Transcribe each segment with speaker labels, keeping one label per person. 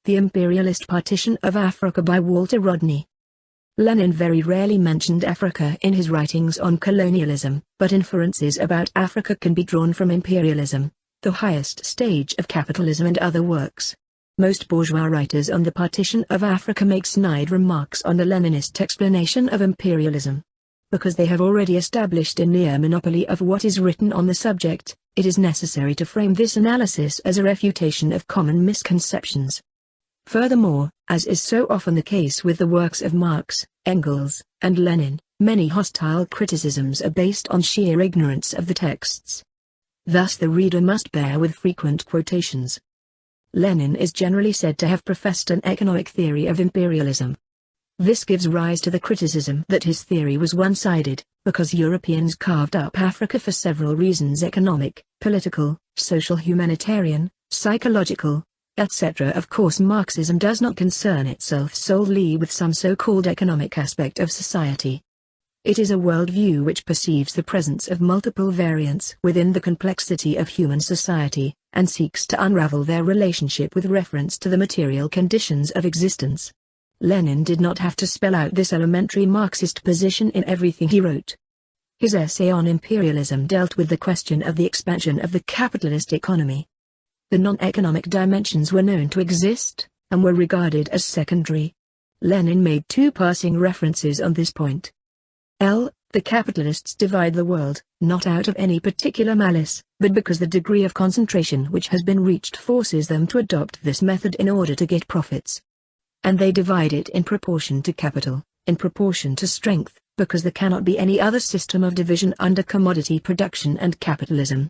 Speaker 1: The Imperialist Partition of Africa by Walter Rodney. Lenin very rarely mentioned Africa in his writings on colonialism, but inferences about Africa can be drawn from imperialism, the highest stage of capitalism, and other works. Most bourgeois writers on the partition of Africa make snide remarks on the Leninist explanation of imperialism. Because they have already established a near monopoly of what is written on the subject, it is necessary to frame this analysis as a refutation of common misconceptions. Furthermore, as is so often the case with the works of Marx, Engels, and Lenin, many hostile criticisms are based on sheer ignorance of the texts. Thus the reader must bear with frequent quotations. Lenin is generally said to have professed an economic theory of imperialism. This gives rise to the criticism that his theory was one-sided, because Europeans carved up Africa for several reasons: economic, political, social, humanitarian, psychological, etc. Of course, Marxism does not concern itself solely with some so-called economic aspect of society. It is a worldview which perceives the presence of multiple variants within the complexity of human society, and seeks to unravel their relationship with reference to the material conditions of existence. Lenin did not have to spell out this elementary Marxist position in everything he wrote. His essay on imperialism dealt with the question of the expansion of the capitalist economy. The non-economic dimensions were known to exist, and were regarded as secondary. Lenin made two passing references on this point. The capitalists divide the world, not out of any particular malice, but because the degree of concentration which has been reached forces them to adopt this method in order to get profits. And they divide it in proportion to capital, in proportion to strength, because there cannot be any other system of division under commodity production and capitalism.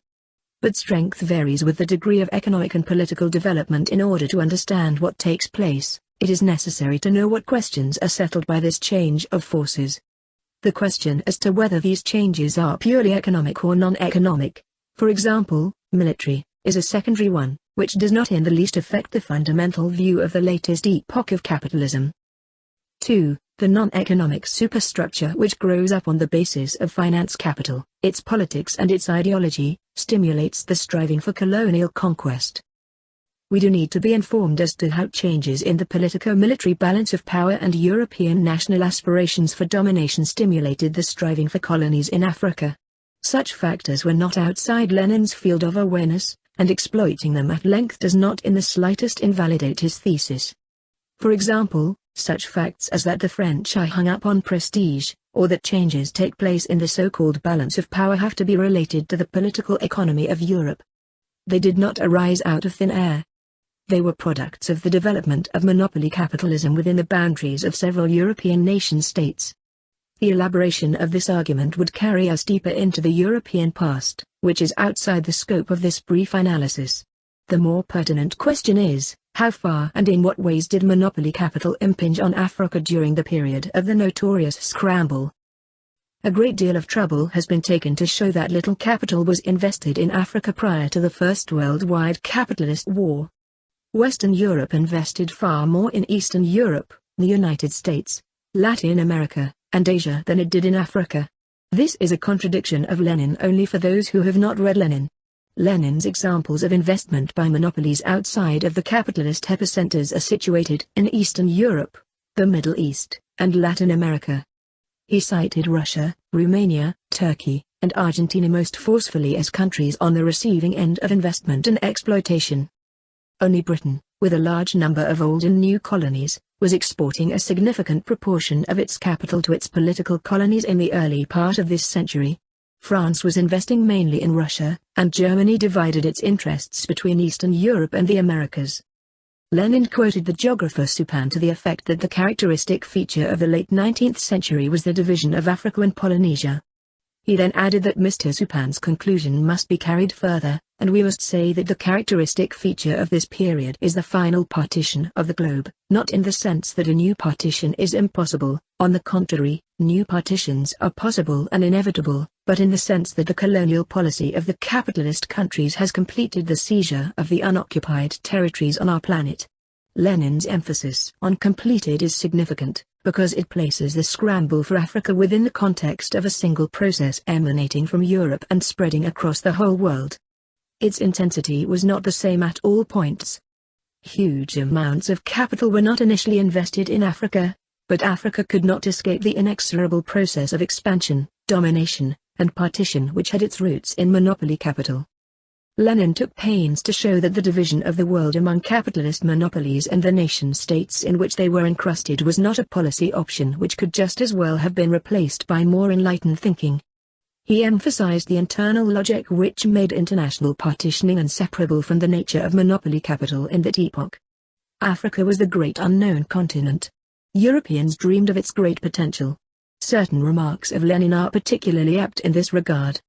Speaker 1: But strength varies with the degree of economic and political development. In order to understand what takes place, it is necessary to know what questions are settled by this change of forces. The question as to whether these changes are purely economic or non-economic, for example, military, is a secondary one, which does not in the least affect the fundamental view of the latest epoch of capitalism. 2. The non-economic superstructure, which grows up on the basis of finance capital, its politics and its ideology, stimulates the striving for colonial conquest. We do need to be informed as to how changes in the politico-military balance of power and European national aspirations for domination stimulated the striving for colonies in Africa. Such factors were not outside Lenin's field of awareness, and exploiting them at length does not in the slightest invalidate his thesis. For example, such facts as that the French are hung up on prestige, or that changes take place in the so-called balance of power have to be related to the political economy of Europe. They did not arise out of thin air. They were products of the development of monopoly capitalism within the boundaries of several European nation-states. The elaboration of this argument would carry us deeper into the European past, which is outside the scope of this brief analysis. The more pertinent question is, how far and in what ways did monopoly capital impinge on Africa during the period of the notorious scramble? A great deal of trouble has been taken to show that little capital was invested in Africa prior to the First Worldwide Capitalist War. Western Europe invested far more in Eastern Europe, the United States, Latin America, and Asia than it did in Africa. This is a contradiction of Lenin only for those who have not read Lenin. Lenin's examples of investment by monopolies outside of the capitalist epicenters are situated in Eastern Europe, the Middle East, and Latin America. He cited Russia, Romania, Turkey, and Argentina most forcefully as countries on the receiving end of investment and exploitation. Only Britain, with a large number of old and new colonies, was exporting a significant proportion of its capital to its political colonies in the early part of this century. France was investing mainly in Russia, and Germany divided its interests between Eastern Europe and the Americas. Lenin quoted the geographer Supin to the effect that the characteristic feature of the late 19th century was the division of Africa and Polynesia. He then added that Mr. Supin's conclusion must be carried further, and we must say that the characteristic feature of this period is the final partition of the globe, not in the sense that a new partition is impossible, on the contrary, new partitions are possible and inevitable, but in the sense that the colonial policy of the capitalist countries has completed the seizure of the unoccupied territories on our planet. Lenin's emphasis on completed is significant, because it places the scramble for Africa within the context of a single process emanating from Europe and spreading across the whole world. Its intensity was not the same at all points. Huge amounts of capital were not initially invested in Africa, but Africa could not escape the inexorable process of expansion, domination, and partition which had its roots in monopoly capital. Lenin took pains to show that the division of the world among capitalist monopolies and the nation-states in which they were encrusted was not a policy option which could just as well have been replaced by more enlightened thinking. He emphasized the internal logic which made international partitioning inseparable from the nature of monopoly capital in that epoch. Africa was the great unknown continent. Europeans dreamed of its great potential. Certain remarks of Lenin are particularly apt in this regard.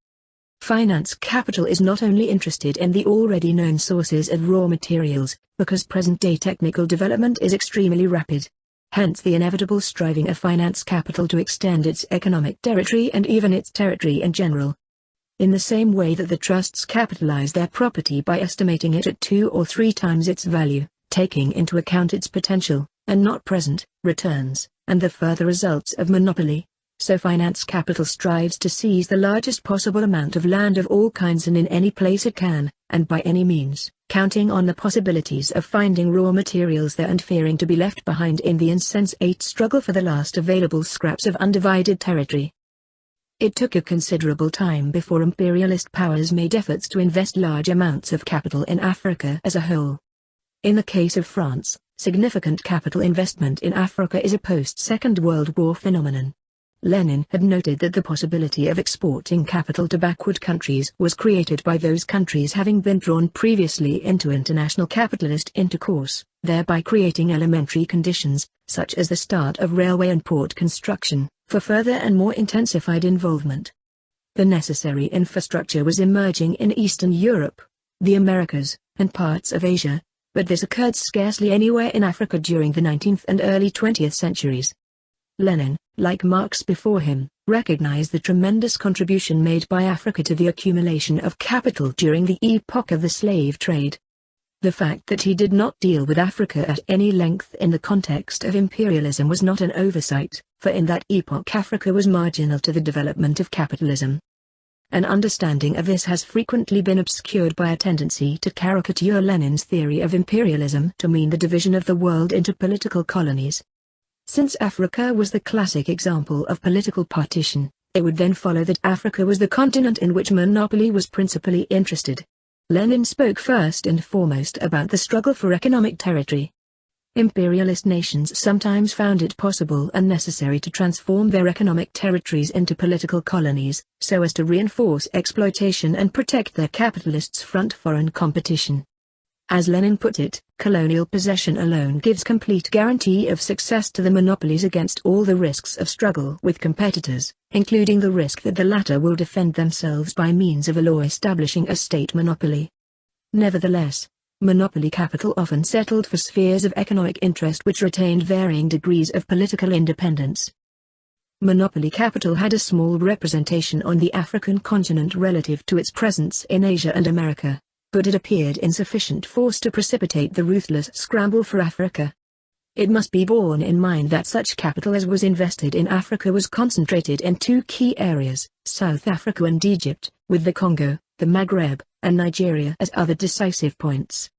Speaker 1: Finance capital is not only interested in the already known sources of raw materials, because present-day technical development is extremely rapid. Hence the inevitable striving of finance capital to extend its economic territory and even its territory in general. In the same way that the trusts capitalize their property by estimating it at 2 or 3 times its value, taking into account its potential, and not present, returns, and the further results of monopoly, so finance capital strives to seize the largest possible amount of land of all kinds and in any place it can, and by any means, counting on the possibilities of finding raw materials there and fearing to be left behind in the insensate struggle for the last available scraps of undivided territory. It took a considerable time before imperialist powers made efforts to invest large amounts of capital in Africa as a whole. In the case of France, significant capital investment in Africa is a post-Second World War phenomenon. Lenin had noted that the possibility of exporting capital to backward countries was created by those countries having been drawn previously into international capitalist intercourse, thereby creating elementary conditions, such as the start of railway and port construction, for further and more intensified involvement. The necessary infrastructure was emerging in Eastern Europe, the Americas, and parts of Asia, but this occurred scarcely anywhere in Africa during the 19th and early 20th centuries. Lenin, like Marx before him, recognized the tremendous contribution made by Africa to the accumulation of capital during the epoch of the slave trade. The fact that he did not deal with Africa at any length in the context of imperialism was not an oversight, for in that epoch Africa was marginal to the development of capitalism. An understanding of this has frequently been obscured by a tendency to caricature Lenin's theory of imperialism to mean the division of the world into political colonies. Since Africa was the classic example of political partition, it would then follow that Africa was the continent in which monopoly was principally interested. Lenin spoke first and foremost about the struggle for economic territory. Imperialist nations sometimes found it possible and necessary to transform their economic territories into political colonies, so as to reinforce exploitation and protect their capitalists from foreign competition. As Lenin put it, colonial possession alone gives complete guarantee of success to the monopolies against all the risks of struggle with competitors, including the risk that the latter will defend themselves by means of a law establishing a state monopoly. Nevertheless, monopoly capital often settled for spheres of economic interest which retained varying degrees of political independence. Monopoly capital had a small representation on the African continent relative to its presence in Asia and America, but it appeared in sufficient force to precipitate the ruthless scramble for Africa. It must be borne in mind that such capital as was invested in Africa was concentrated in 2 key areas, South Africa and Egypt, with the Congo, the Maghreb, and Nigeria as other decisive points.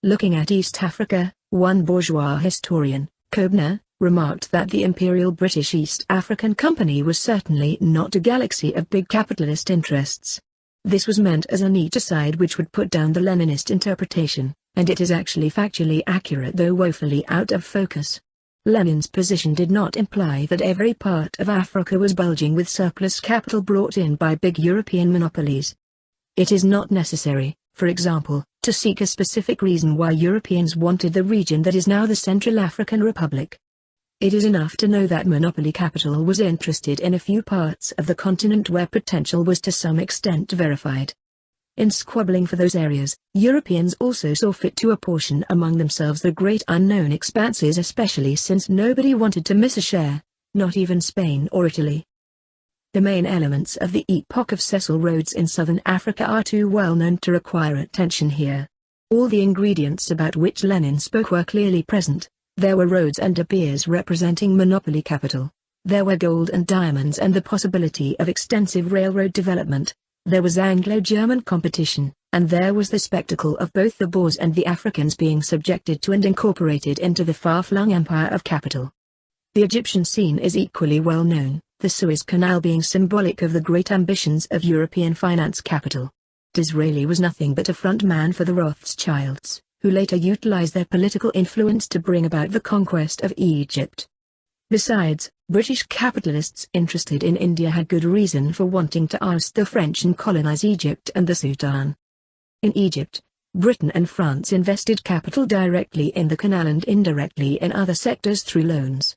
Speaker 1: Looking at East Africa, one bourgeois historian, Koebner, remarked that the Imperial British East African Company was certainly not a galaxy of big capitalist interests. This was meant as a neat aside which would put down the Leninist interpretation, and it is actually factually accurate though woefully out of focus. Lenin's position did not imply that every part of Africa was bulging with surplus capital brought in by big European monopolies. It is not necessary, for example, to seek a specific reason why Europeans wanted the region that is now the Central African Republic. It is enough to know that monopoly capital was interested in a few parts of the continent where potential was to some extent verified. In squabbling for those areas, Europeans also saw fit to apportion among themselves the great unknown expanses, especially since nobody wanted to miss a share, not even Spain or Italy. The main elements of the epoch of Cecil Rhodes in southern Africa are too well known to require attention here. All the ingredients about which Lenin spoke were clearly present. There were roads and De Beers representing monopoly capital. There were gold and diamonds and the possibility of extensive railroad development. There was Anglo-German competition, and there was the spectacle of both the Boers and the Africans being subjected to and incorporated into the far-flung empire of capital. The Egyptian scene is equally well known, the Suez Canal being symbolic of the great ambitions of European finance capital. Disraeli was nothing but a front man for the Rothschilds, who later utilized their political influence to bring about the conquest of Egypt. Besides, British capitalists interested in India had good reason for wanting to oust the French and colonize Egypt and the Sudan. In Egypt, Britain and France invested capital directly in the canal and indirectly in other sectors through loans.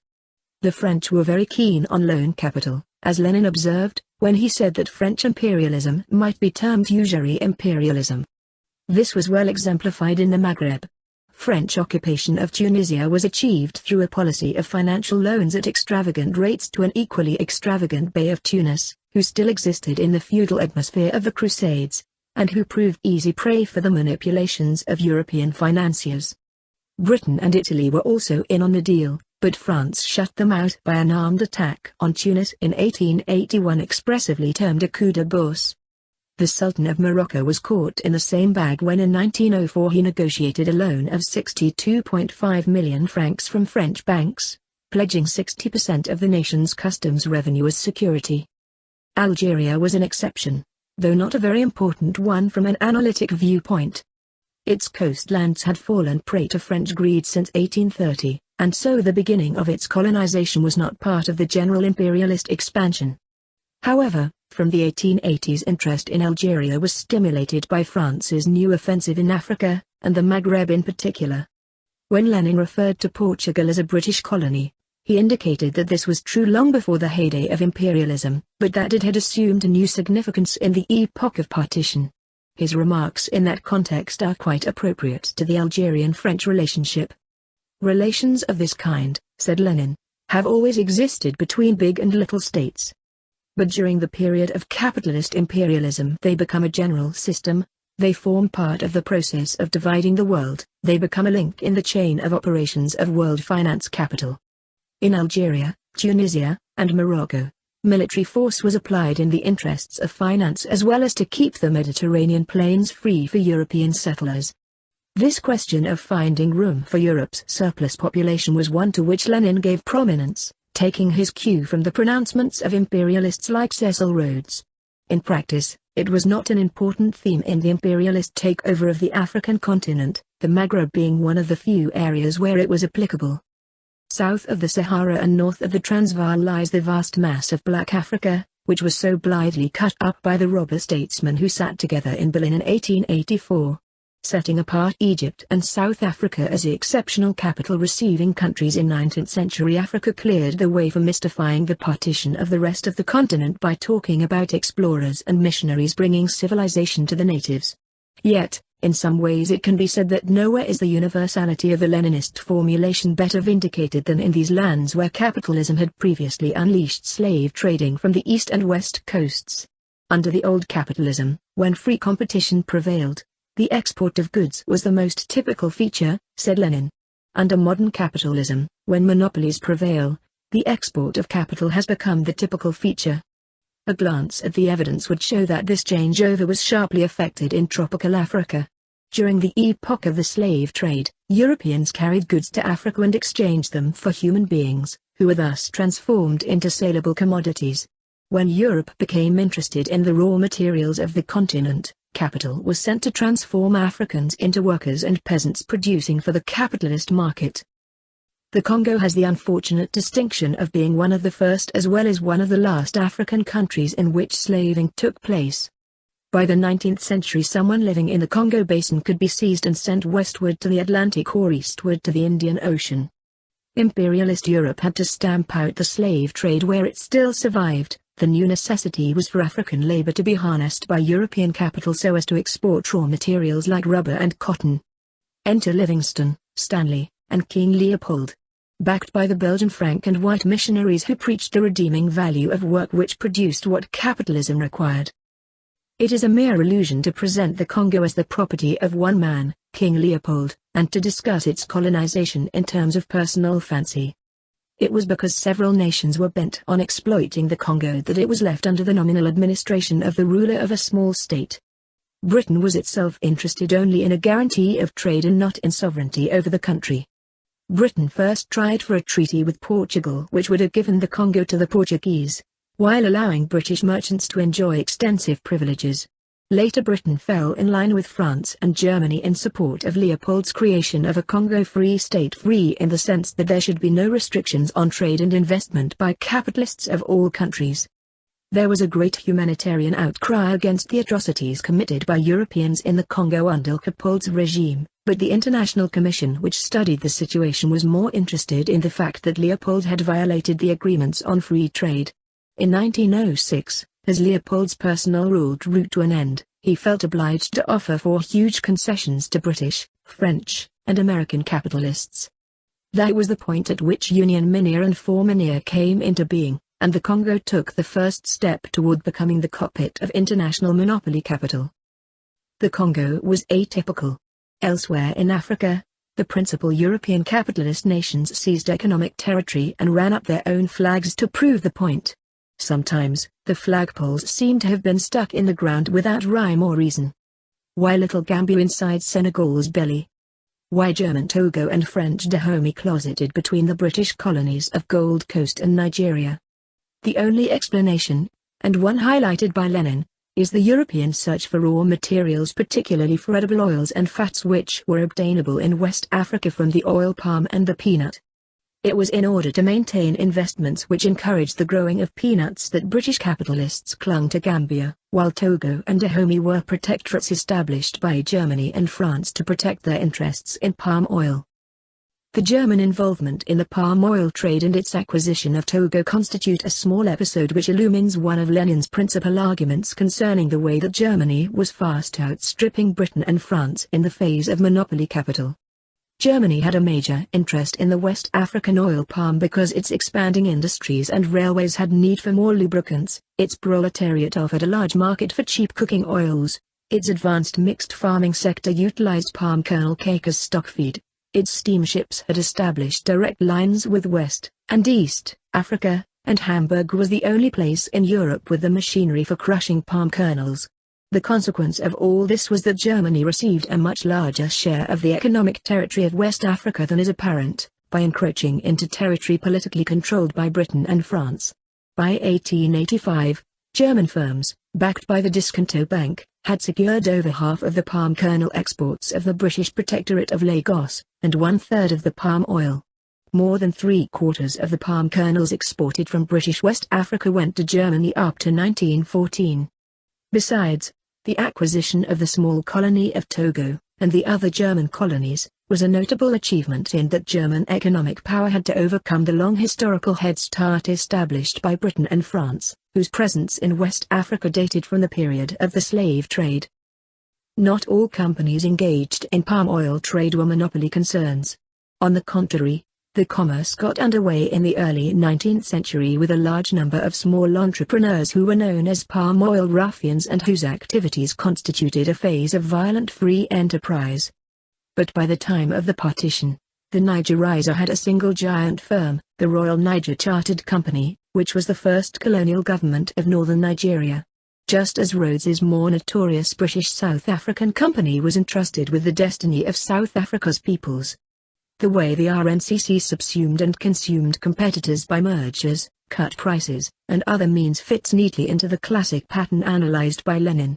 Speaker 1: The French were very keen on loan capital, as Lenin observed, when he said that French imperialism might be termed usury imperialism. This was well exemplified in the Maghreb. French occupation of Tunisia was achieved through a policy of financial loans at extravagant rates to an equally extravagant Bey of Tunis, who still existed in the feudal atmosphere of the Crusades, and who proved easy prey for the manipulations of European financiers. Britain and Italy were also in on the deal, but France shut them out by an armed attack on Tunis in 1881, expressively termed a coup de bourse. The Sultan of Morocco was caught in the same bag when in 1904 he negotiated a loan of 62.5 million francs from French banks, pledging 60% of the nation's customs revenue as security. Algeria was an exception, though not a very important one from an analytic viewpoint. Its coastlands had fallen prey to French greed since 1830, and so the beginning of its colonization was not part of the general imperialist expansion. However, from the 1880s interest in Algeria was stimulated by France's new offensive in Africa, and the Maghreb in particular. When Lenin referred to Portugal as a British colony, he indicated that this was true long before the heyday of imperialism, but that it had assumed a new significance in the epoch of partition. His remarks in that context are quite appropriate to the Algerian-French relationship. Relations of this kind, said Lenin, have always existed between big and little states. But during the period of capitalist imperialism they become a general system, they form part of the process of dividing the world, they become a link in the chain of operations of world finance capital. In Algeria, Tunisia, and Morocco, military force was applied in the interests of finance as well as to keep the Mediterranean plains free for European settlers. This question of finding room for Europe's surplus population was one to which Lenin gave prominence, taking his cue from the pronouncements of imperialists like Cecil Rhodes. In practice, it was not an important theme in the imperialist takeover of the African continent, the Maghreb being one of the few areas where it was applicable. South of the Sahara and north of the Transvaal lies the vast mass of Black Africa, which was so blithely cut up by the robber statesmen who sat together in Berlin in 1884. Setting apart Egypt and South Africa as the exceptional capital-receiving countries in 19th century Africa cleared the way for mystifying the partition of the rest of the continent by talking about explorers and missionaries bringing civilization to the natives. Yet, in some ways it can be said that nowhere is the universality of the Leninist formulation better vindicated than in these lands where capitalism had previously unleashed slave trading from the east and west coasts. Under the old capitalism, when free competition prevailed, the export of goods was the most typical feature, said Lenin. Under modern capitalism, when monopolies prevail, the export of capital has become the typical feature. A glance at the evidence would show that this changeover was sharply affected in tropical Africa. During the epoch of the slave trade, Europeans carried goods to Africa and exchanged them for human beings, who were thus transformed into saleable commodities. When Europe became interested in the raw materials of the continent, capital was sent to transform Africans into workers and peasants producing for the capitalist market. The Congo has the unfortunate distinction of being one of the first as well as one of the last African countries in which slaving took place. By the 19th century someone living in the Congo basin could be seized and sent westward to the Atlantic or eastward to the Indian Ocean. Imperialist Europe had to stamp out the slave trade where it still survived. The new necessity was for African labor to be harnessed by European capital so as to export raw materials like rubber and cotton. Enter Livingstone, Stanley, and King Leopold. Backed by the Belgian franc and white missionaries who preached the redeeming value of work which produced what capitalism required. It is a mere illusion to present the Congo as the property of one man, King Leopold, and to discuss its colonization in terms of personal fancy. It was because several nations were bent on exploiting the Congo that it was left under the nominal administration of the ruler of a small state. Britain was itself interested only in a guarantee of trade and not in sovereignty over the country. Britain first tried for a treaty with Portugal which would have given the Congo to the Portuguese, while allowing British merchants to enjoy extensive privileges. Later Britain fell in line with France and Germany in support of Leopold's creation of a Congo Free State, free in the sense that there should be no restrictions on trade and investment by capitalists of all countries. There was a great humanitarian outcry against the atrocities committed by Europeans in the Congo under Leopold's regime, but the International Commission which studied the situation was more interested in the fact that Leopold had violated the agreements on free trade. In 1906, as Leopold's personal rule drew to an end, he felt obliged to offer huge concessions to British, French, and American capitalists. That was the point at which Union Miniere and Fourminiere came into being, and the Congo took the first step toward becoming the cockpit of international monopoly capital. The Congo was atypical. Elsewhere in Africa, the principal European capitalist nations seized economic territory and ran up their own flags to prove the point. Sometimes, the flagpoles seem to have been stuck in the ground without rhyme or reason. Why little Gambia inside Senegal's belly? Why German Togo and French Dahomey closeted between the British colonies of Gold Coast and Nigeria? The only explanation, and one highlighted by Lenin, is the European search for raw materials, particularly for edible oils and fats, which were obtainable in West Africa from the oil palm and the peanut. It was in order to maintain investments which encouraged the growing of peanuts that British capitalists clung to Gambia, while Togo and Dahomey were protectorates established by Germany and France to protect their interests in palm oil. The German involvement in the palm oil trade and its acquisition of Togo constitute a small episode which illumines one of Lenin's principal arguments concerning the way that Germany was fast outstripping Britain and France in the phase of monopoly capital. Germany had a major interest in the West African oil palm because its expanding industries and railways had need for more lubricants, its proletariat offered a large market for cheap cooking oils, its advanced mixed farming sector utilized palm kernel cake as stock feed, its steamships had established direct lines with West and East Africa, and Hamburg was the only place in Europe with the machinery for crushing palm kernels. The consequence of all this was that Germany received a much larger share of the economic territory of West Africa than is apparent, by encroaching into territory politically controlled by Britain and France. By 1885, German firms, backed by the Disconto Bank, had secured over half of the palm kernel exports of the British Protectorate of Lagos, and 1/3 of the palm oil. More than 3/4 of the palm kernels exported from British West Africa went to Germany up to 1914. Besides, the acquisition of the small colony of Togo, and the other German colonies, was a notable achievement in that German economic power had to overcome the long historical head start established by Britain and France, whose presence in West Africa dated from the period of the slave trade. Not all companies engaged in palm oil trade were monopoly concerns. On the contrary, the commerce got underway in the early 19th century with a large number of small entrepreneurs who were known as palm oil ruffians and whose activities constituted a phase of violent free enterprise. But by the time of the partition, the Nigerizer had a single giant firm, the Royal Niger Chartered Company, which was the first colonial government of northern Nigeria. Just as Rhodes's more notorious British South African Company was entrusted with the destiny of South Africa's peoples. The way the RNCC subsumed and consumed competitors by mergers, cut prices, and other means fits neatly into the classic pattern analyzed by Lenin.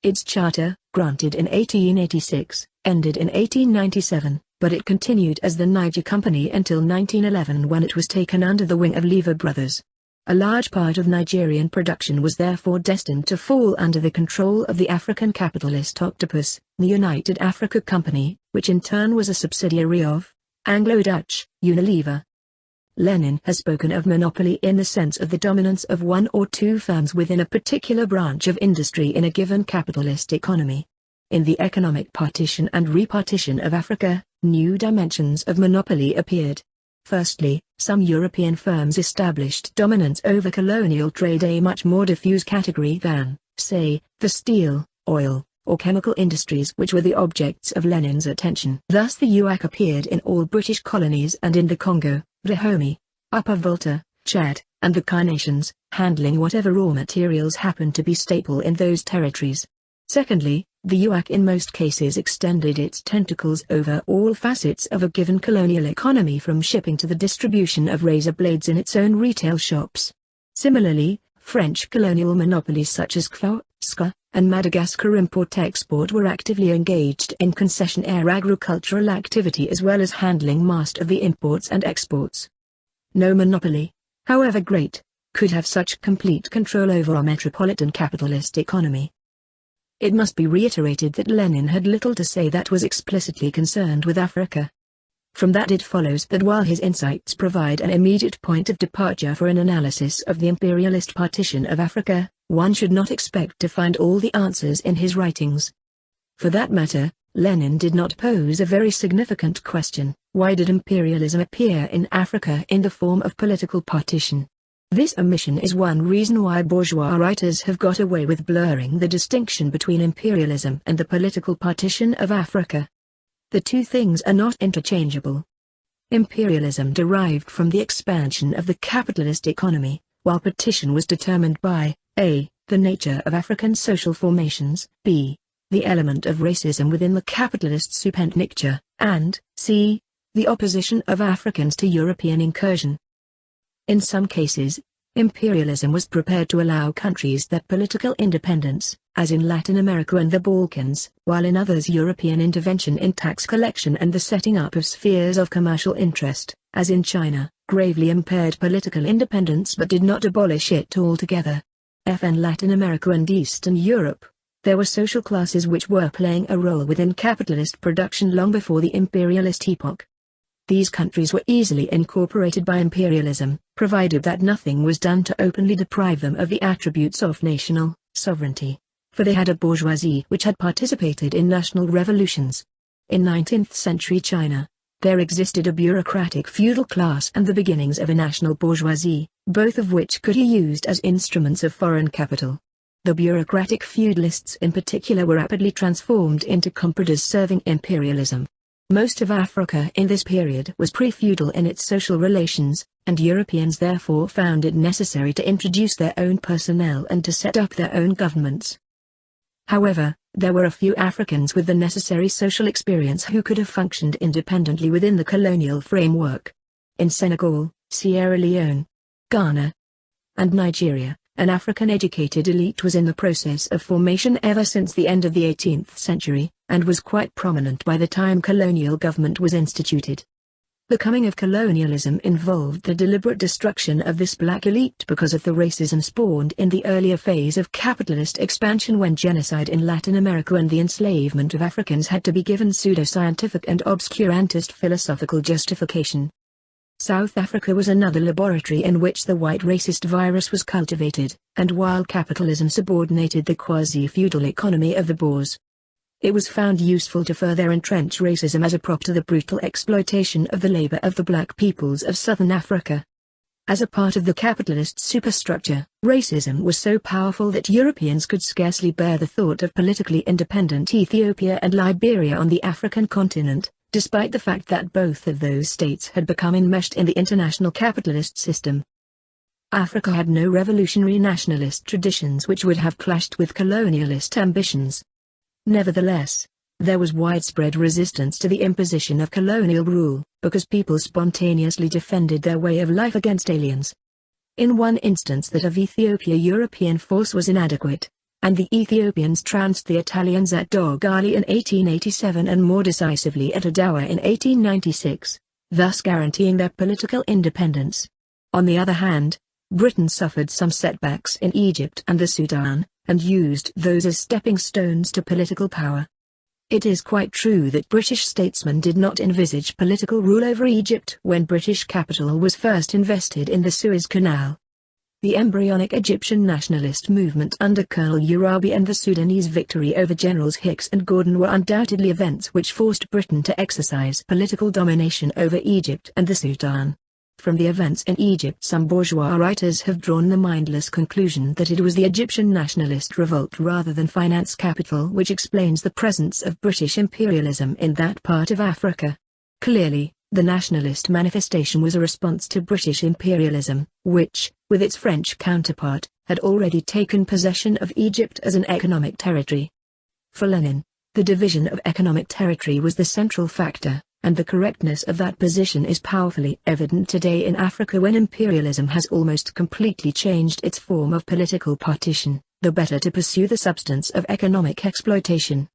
Speaker 1: Its charter, granted in 1886, ended in 1897, but it continued as the Niger Company until 1911 when it was taken under the wing of Lever Brothers. A large part of Nigerian production was therefore destined to fall under the control of the African capitalist octopus, the United Africa Company, which in turn was a subsidiary of Anglo-Dutch Unilever. Lenin has spoken of monopoly in the sense of the dominance of one or two firms within a particular branch of industry in a given capitalist economy. In the economic partition and repartition of Africa, new dimensions of monopoly appeared. Firstly, some European firms established dominance over colonial trade, a much more diffuse category than, say, the steel, oil, or chemical industries which were the objects of Lenin's attention. Thus the UAC appeared in all British colonies and in the Congo, Dahomey, Upper Volta, Chad, and the Carnations, handling whatever raw materials happened to be staple in those territories. Secondly, The UAC in most cases extended its tentacles over all facets of a given colonial economy, from shipping to the distribution of razor blades in its own retail shops. Similarly, French colonial monopolies such as CFA, SCA, and Madagascar Import-Export were actively engaged in concessionaire agricultural activity as well as handling most of the imports and exports. No monopoly, however great, could have such complete control over our metropolitan capitalist economy. It must be reiterated that Lenin had little to say that was explicitly concerned with Africa. From that it follows that while his insights provide an immediate point of departure for an analysis of the imperialist partition of Africa, one should not expect to find all the answers in his writings. For that matter, Lenin did not pose a very significant question: why did imperialism appear in Africa in the form of political partition? This omission is one reason why bourgeois writers have got away with blurring the distinction between imperialism and the political partition of Africa. The two things are not interchangeable. Imperialism derived from the expansion of the capitalist economy, while partition was determined by a. the nature of African social formations, b. the element of racism within the capitalist superstructure, and c. the opposition of Africans to European incursion. In some cases, imperialism was prepared to allow countries their political independence, as in Latin America and the Balkans, while in others European intervention in tax collection and the setting up of spheres of commercial interest, as in China, gravely impaired political independence but did not abolish it altogether. In Latin America and Eastern Europe, there were social classes which were playing a role within capitalist production long before the imperialist epoch. These countries were easily incorporated by imperialism, provided that nothing was done to openly deprive them of the attributes of national sovereignty, for they had a bourgeoisie which had participated in national revolutions. In 19th century China, there existed a bureaucratic feudal class and the beginnings of a national bourgeoisie, both of which could be used as instruments of foreign capital. The bureaucratic feudalists in particular were rapidly transformed into compradors serving imperialism. Most of Africa in this period was pre-feudal in its social relations, and Europeans therefore found it necessary to introduce their own personnel and to set up their own governments. However, there were a few Africans with the necessary social experience who could have functioned independently within the colonial framework. In Senegal, Sierra Leone, Ghana, and Nigeria, an African educated elite was in the process of formation ever since the end of the 18th century, and was quite prominent by the time colonial government was instituted. The coming of colonialism involved the deliberate destruction of this black elite because of the racism spawned in the earlier phase of capitalist expansion, when genocide in Latin America and the enslavement of Africans had to be given pseudo-scientific and obscurantist philosophical justification. South Africa was another laboratory in which the white racist virus was cultivated, and while capitalism subordinated the quasi-feudal economy of the Boers, it was found useful to further entrench racism as a prop to the brutal exploitation of the labor of the black peoples of southern Africa. As a part of the capitalist superstructure, racism was so powerful that Europeans could scarcely bear the thought of politically independent Ethiopia and Liberia on the African continent, despite the fact that both of those states had become enmeshed in the international capitalist system. Africa had no revolutionary nationalist traditions which would have clashed with colonialist ambitions. Nevertheless, there was widespread resistance to the imposition of colonial rule, because people spontaneously defended their way of life against aliens. In one instance, that of Ethiopia, European force was inadequate, and the Ethiopians trounced the Italians at Dogali in 1887 and more decisively at Adawa in 1896, thus guaranteeing their political independence. On the other hand, Britain suffered some setbacks in Egypt and the Sudan, and used those as stepping stones to political power. It is quite true that British statesmen did not envisage political rule over Egypt when British capital was first invested in the Suez Canal. The embryonic Egyptian nationalist movement under Colonel Urabi and the Sudanese victory over Generals Hicks and Gordon were undoubtedly events which forced Britain to exercise political domination over Egypt and the Sudan. From the events in Egypt, some bourgeois writers have drawn the mindless conclusion that it was the Egyptian nationalist revolt rather than finance capital which explains the presence of British imperialism in that part of Africa. Clearly, the nationalist manifestation was a response to British imperialism, which, with its French counterpart, had already taken possession of Egypt as an economic territory. For Lenin, the division of economic territory was the central factor, and the correctness of that position is powerfully evident today in Africa when imperialism has almost completely changed its form of political partition, the better to pursue the substance of economic exploitation.